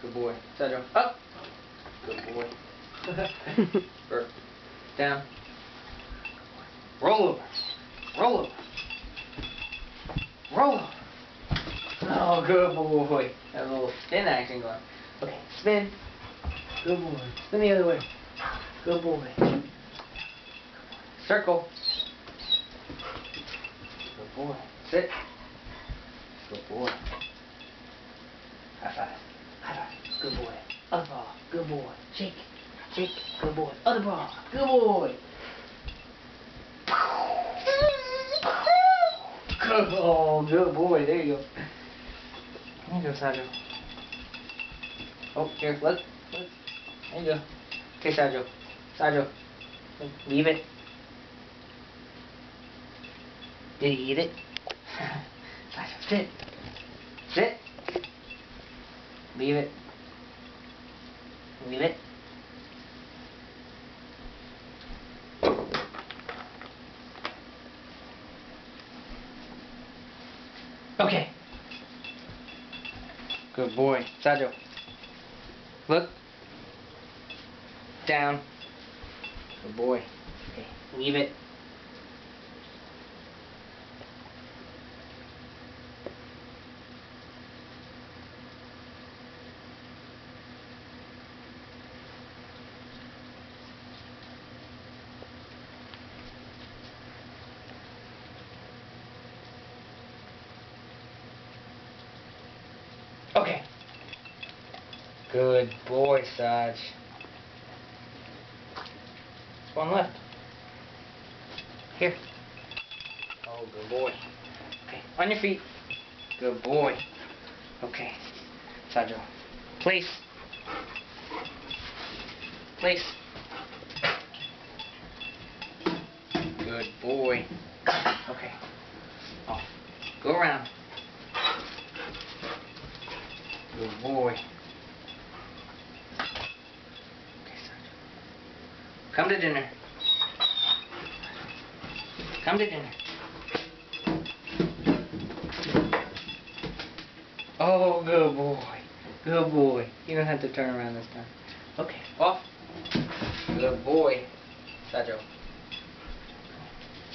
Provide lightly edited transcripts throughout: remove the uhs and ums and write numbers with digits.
Good boy. Sergio. Up. Good boy. Burp. Down. Roll over. Roll over. Roll over. Oh, good boy. That little spin action going. Okay, spin. Good boy. Spin the other way. Good boy. Circle. Good boy. Sit. Good boy. High five. High five. Good boy. Other paw. Good boy. Shake. Shake. Good boy. Other paw. Good boy. Good. Oh, good boy. There you go. There you go, Sergio. Oh, here. Look. Look. There you go. Okay, Sergio. Sergio. Leave it. Did he eat it? Sergio, sit. Sit. Leave it. Leave it. Okay. Good boy. Sergio. Look. Down. Good boy. Okay. Leave it. Okay. Good boy, Sarge. One left. Here. Oh, good boy. Okay, on your feet. Good boy. Okay. Sergio. Place. Place. Good boy. Okay. Oh. Go around. Good boy. Okay, Sergio. Come to dinner. Come to dinner. Oh, good boy. Good boy. You don't have to turn around this time. Okay, off. Good boy. Sergio.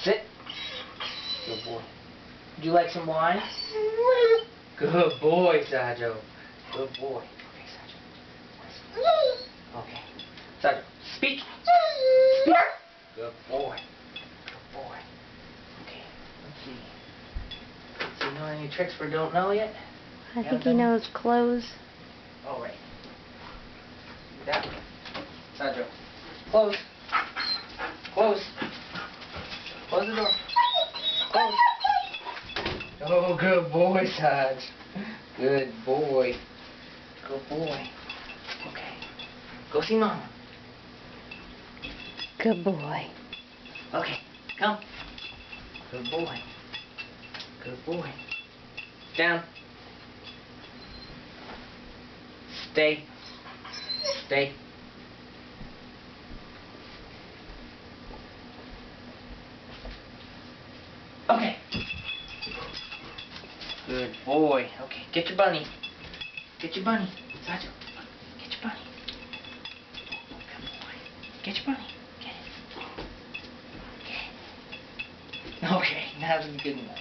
Sit. Good boy. Would you like some wine? Good boy, Sergio. Good boy. Okay, Sergio. Okay. Sergio, speak. Speak. Good boy. Good boy. Okay, let's see. Does he know any tricks we don't know yet? I think he knows close. Oh, right. That way. Sergio. Close. Close. Close the door. Close. Oh, good boy, Sarge. Good boy. Good boy. Okay. Go see Mama. Good boy. Okay. Come. Good boy. Good boy. Down. Stay. Stay. Okay. Good boy. Okay, get your bunny. Get your bunny. Sergio, get your bunny. Good boy. Get your bunny. Get it. Get it. Okay, that's good enough.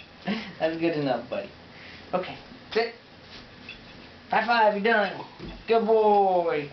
That's good enough, buddy. Okay, sit. High five, you're done. Good boy.